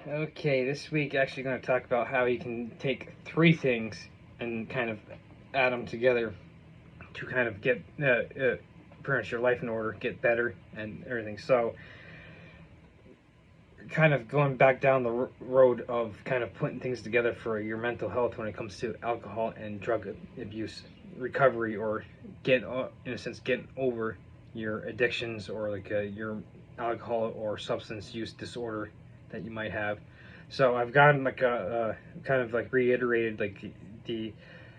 Okay, this week actually going to talk about how you can take three things and kind of add them together to kind of get pretty much your life in order, get better, and everything. So, kind of going back down the road of kind of putting things together for your mental health when it comes to alcohol and drug abuse recovery, or get in a sense getting over your addictions or your alcohol or substance use disorder that you might have. So I've gotten like a kind of like reiterated like the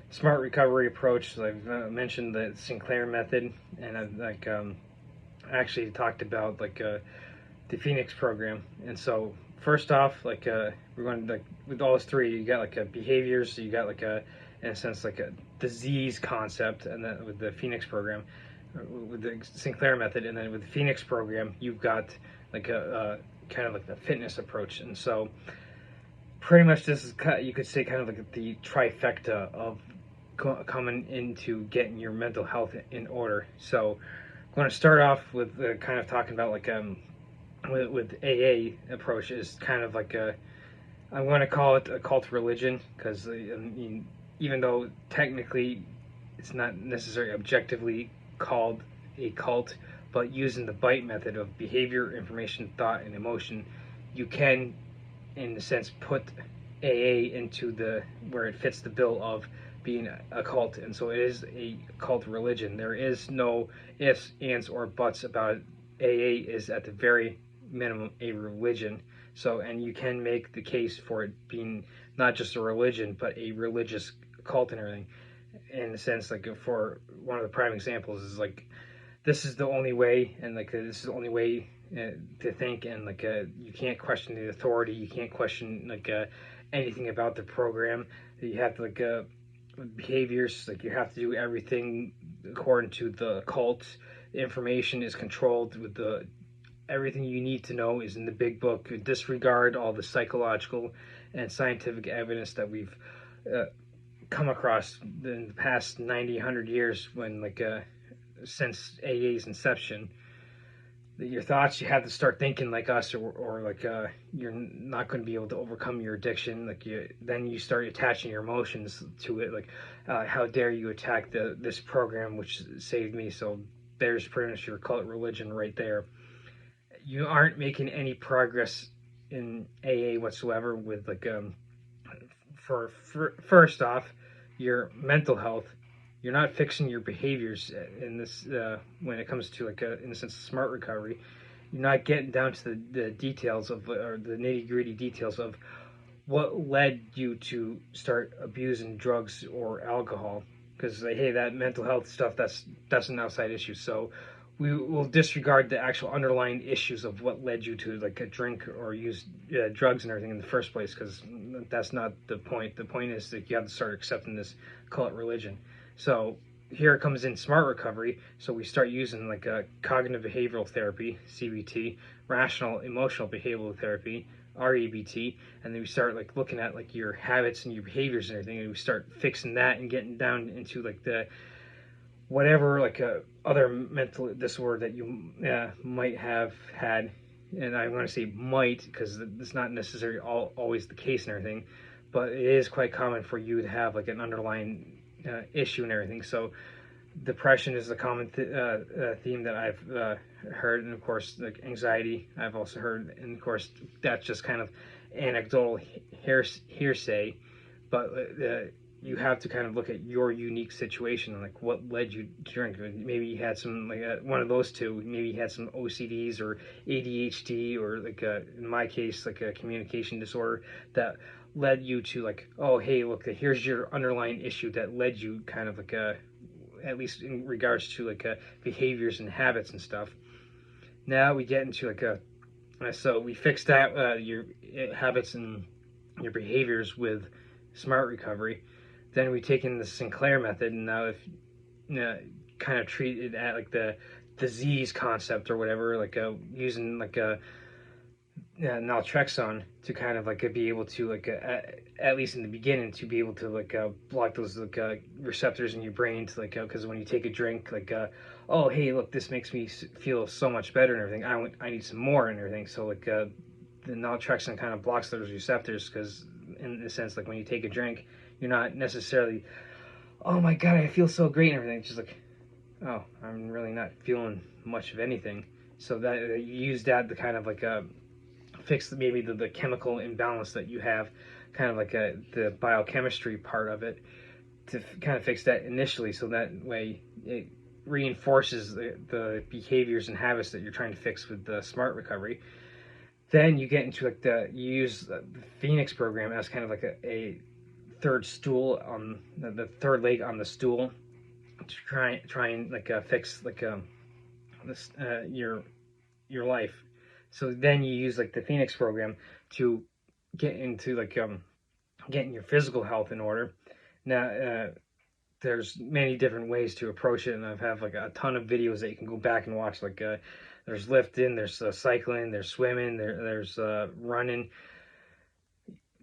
smart recovery approach. So I've mentioned the Sinclair method, and I've actually talked about the Phoenix program. And so first off, we're going to, like, with all those three, you got behaviors, so you got in a sense like a disease concept, and then with the Phoenix program, with the Sinclair method, and then with the Phoenix program, you've got a kind of like the fitness approach. And so pretty much this is you could say kind of like the trifecta of coming into getting your mental health in order. So I'm going to start off with kind of talking about with AA approach is kind of like I'm going to call it a cult religion, because I mean, even though technically it's not necessarily objectively called a cult, but using the bite method of behavior, information, thought, and emotion, you can, in a sense, put AA into the where it fits the bill of being a cult. And so it is a cult religion. There is no ifs, ands, or buts about it. AA is at the very minimum a religion. So, and you can make the case for it being not just a religion, but a religious cult and everything. In a sense, like for one of the prime examples is like this is the only way, and this is the only way to think, and you can't question the authority, you can't question anything about the program. You have to behaviors, like you have to do everything according to the cult. The information is controlled with the everything you need to know is in the big book. Disregard all the psychological and scientific evidence that we've come across in the past 90, 100 years, when since AA's inception. Your thoughts, you have to start thinking like us, or you're not going to be able to overcome your addiction. Then you start attaching your emotions to it, how dare you attack this program which saved me. So there's pretty much your cult religion right there. You aren't making any progress in AA whatsoever with first off, your mental health. You're not fixing your behaviors in this when it comes to in a sense smart recovery. You're not getting down to the details of, or the nitty-gritty details of what led you to start abusing drugs or alcohol, because hey, that mental health stuff, that's an outside issue. So we will disregard the actual underlying issues of what led you to a drink or use drugs and everything in the first place, because that's not the point. The point is that you have to start accepting this cult religion. So here it comes in smart recovery. So we start using cognitive behavioral therapy, CBT, rational emotional behavioral therapy, REBT, and then we start looking at your habits and your behaviors and everything, and we start fixing that and getting down into the whatever other mental disorder that you might have had. And I'm going to say might, because it's not necessarily always the case and everything, but it is quite common for you to have an underlying issue and everything. So depression is a common theme that I've heard, and of course anxiety I've also heard, and of course that's just kind of anecdotal hearsay, but you have to kind of look at your unique situation, what led you to drink. Maybe you had some one of those two. Maybe you had some OCDs or ADHD, or in my case a communication disorder that led you to oh hey, look, here's your underlying issue that led you kind of at least in regards to behaviors and habits and stuff. Now we get into so we fix that your habits and your behaviors with smart recovery. Then we take in the Sinclair method, and now if kind of treat it at the disease concept or whatever, using naltrexone to kind of be able to at least in the beginning to be able to block those receptors in your brain to because when you take a drink oh hey, look, this makes me feel so much better and everything, I need some more and everything. So the naltrexone kind of blocks those receptors, because in a sense, like when you take a drink, you're not necessarily, oh my god, I feel so great and everything. It's just like, oh, I'm really not feeling much of anything. So that you use that to kind of like fix maybe the chemical imbalance that you have, kind of like the biochemistry part of it, to kind of fix that initially, so that way it reinforces the behaviors and habits that you're trying to fix with the smart recovery. Then you get into like you use the Phoenix program as kind of like a third stool on the third leg on the stool, to try and like fix like this your life. So then you use like the Phoenix program to get into like getting your physical health in order. Now there's many different ways to approach it, and I've have like a ton of videos that you can go back and watch. Like there's lifting, there's cycling, there's swimming, there's running.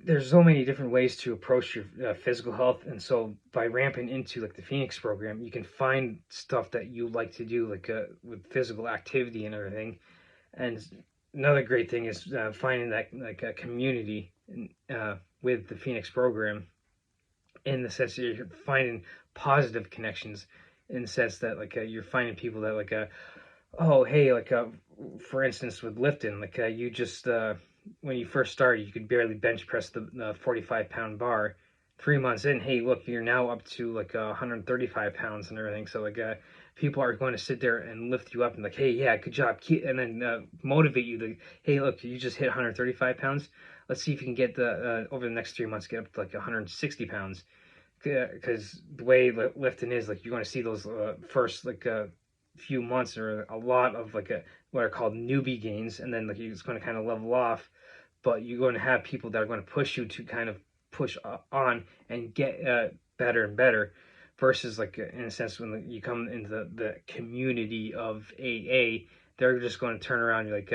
There's so many different ways to approach your physical health, and so by ramping into like the Phoenix program, you can find stuff that you like to do, like with physical activity and everything. And another great thing is finding that like a community with the Phoenix program, in the sense that you're finding positive connections, in the sense that like you're finding people that like oh hey, like for instance with lifting, like you just when you first started, you could barely bench press the 45-pound bar. 3 months in, hey, look, you're now up to like 135 pounds and everything. So like people are going to sit there and lift you up and like, hey, yeah, good job, and then motivate you to, hey, look, you just hit 135 pounds. Let's see if you can get the over the next 3 months, get up to like 160 pounds. Because the way lifting is, like, you're going to see those first like few months or a lot of like what are called newbie gains, and then like it's going to kind of level off. But you're going to have people that are going to push you to kind of push on and get better and better, versus like in a sense when you come into the community of AA, they're just going to turn around like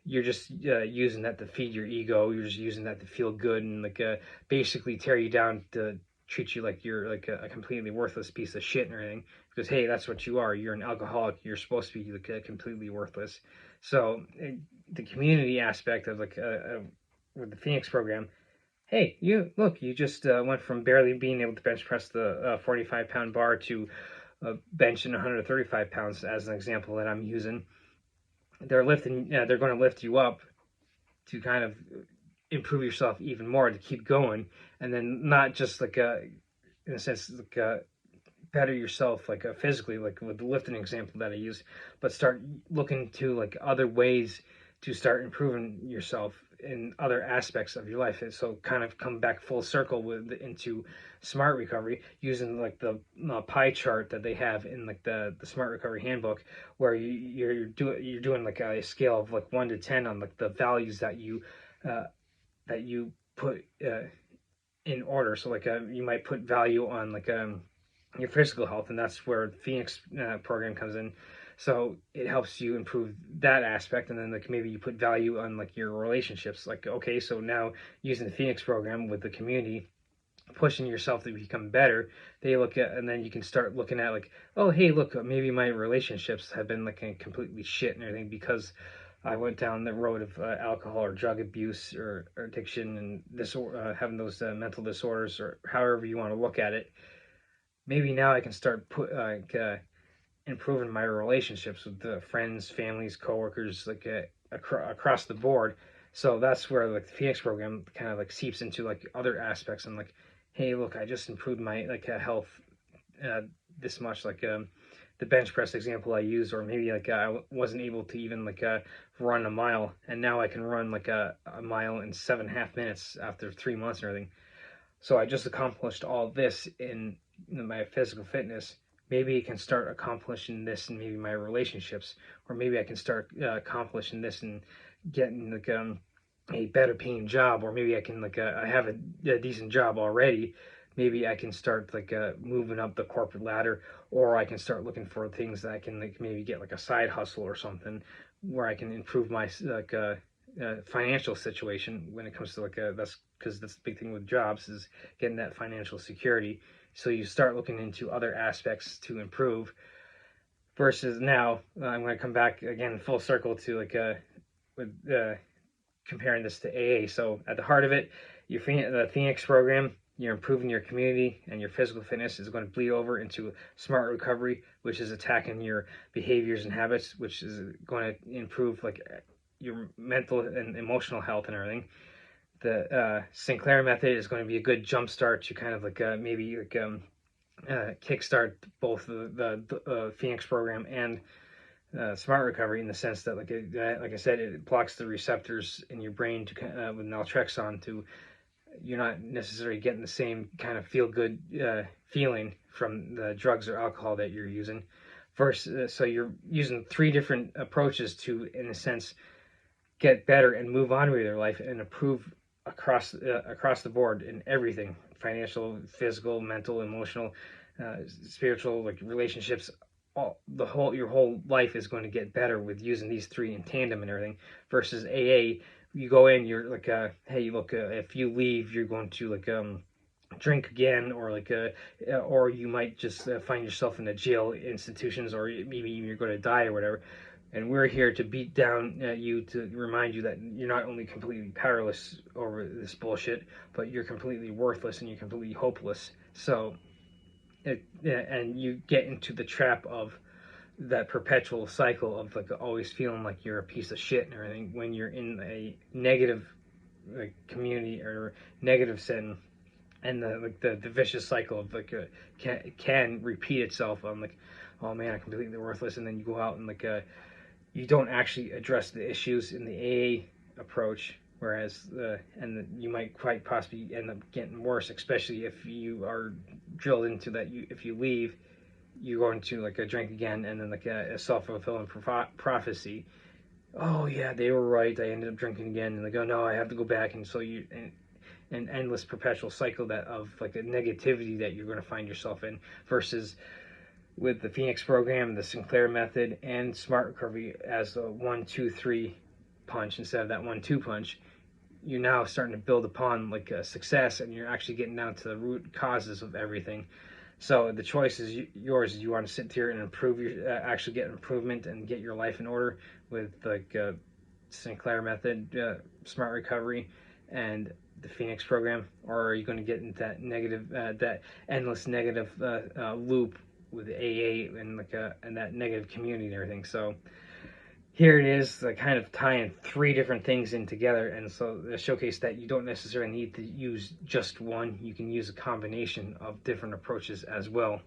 you're just using that to feed your ego, you're just using that to feel good, and like basically tear you down, to treat you like you're like a completely worthless piece of shit and everything, because hey, that's what you are, you're an alcoholic, you're supposed to be like completely worthless. So the community aspect of like with the Phoenix program, hey, you look, you just went from barely being able to bench press the 45-pound bar to benching 135 pounds, as an example that I'm using. They're lifting, they're going to lift you up to kind of improve yourself even more, to keep going, and then not just like in a sense like better yourself like physically, like with the lifting example that I used, but start looking to like other ways to start improving yourself in other aspects of your life. And so kind of come back full circle with into smart recovery, using like the pie chart that they have in like the smart recovery handbook, where you're doing like a scale of like 1 to 10 on like the values uh, that you put in order. So like you might put value on like your physical health, and that's where the Phoenix program comes in. So it helps you improve that aspect, and then like maybe you put value on like your relationships. Like, okay, so now using the Phoenix program with the community, pushing yourself to become better, they look at, and then you can start looking at like, oh hey, look, maybe my relationships have been like completely shit and everything, because I went down the road of alcohol or drug abuse or addiction, and this having those mental disorders, or however you want to look at it. Maybe now I can start improving my relationships with the friends, families, coworkers, like across the board. So that's where like the Phoenix program kind of like seeps into like other aspects, and like, hey, look, I just improved my like health this much, like the bench press example I used, or maybe like I wasn't able to even like run a mile, and now I can run like a mile in 7.5 minutes after 3 months and everything. So I just accomplished all this in my physical fitness. Maybe I can start accomplishing this in maybe my relationships, or maybe I can start accomplishing this and getting like a better paying job, or maybe I can like I have a decent job already. Maybe I can start like moving up the corporate ladder, or I can start looking for things that I can like maybe get like a side hustle or something, where I can improve my like financial situation when it comes to like that's because that's the big thing with jobs, is getting that financial security. So you start looking into other aspects to improve, versus now I'm going to come back again full circle to like with comparing this to AA. So at the heart of it, the Phoenix program, you're improving your community and your physical fitness is going to bleed over into smart recovery, which is attacking your behaviors and habits, which is going to improve like your mental and emotional health and everything. The Sinclair method is going to be a good jumpstart to kind of like maybe like kickstart both the Phoenix program and smart recovery, in the sense that like I said, it blocks the receptors in your brain to with naltrexone to, you're not necessarily getting the same kind of feel good feeling from the drugs or alcohol that you're using. So you're using 3 different approaches to, in a sense, get better and move on with your life and improve across the board in everything: financial, physical, mental, emotional, spiritual, like relationships. Your whole life is going to get better with using these 3 in tandem and everything. Versus AA, you go in, you're like, hey, look, if you leave, you're going to like drink again, or like or you might just find yourself in the jail institutions, or maybe you're going to die or whatever. And we're here to beat down you, to remind you that you're not only completely powerless over this bullshit, but you're completely worthless and you're completely hopeless. So, and you get into the trap of that perpetual cycle of like always feeling like you're a piece of shit and everything when you're in a negative like community or negative setting, and the vicious cycle of like can repeat itself on like, oh man, I'm completely worthless, and then you go out and like you don't actually address the issues in the AA approach, whereas you might quite possibly end up getting worse, especially if you are drilled into that. If you leave, you're going to like a drink again, and then like a self-fulfilling prophecy. Oh yeah, they were right. I ended up drinking again, and they go, no, I have to go back, and so an endless perpetual cycle that of like a negativity that you're going to find yourself in. Versus with the Phoenix program, the Sinclair method, and smart recovery as a 1-2-3 punch instead of that 1-2 punch, you're now starting to build upon like a success, and you're actually getting down to the root causes of everything. So the choice is yours. You want to sit here and improve your, actually get improvement and get your life in order with like Sinclair method, smart recovery, and the Phoenix program, or are you going to get into that negative, that endless negative loop with AA and like and that negative community and everything? So here it is, kind of tying 3 different things in together, and so the showcase that you don't necessarily need to use just one. You can use a combination of different approaches as well.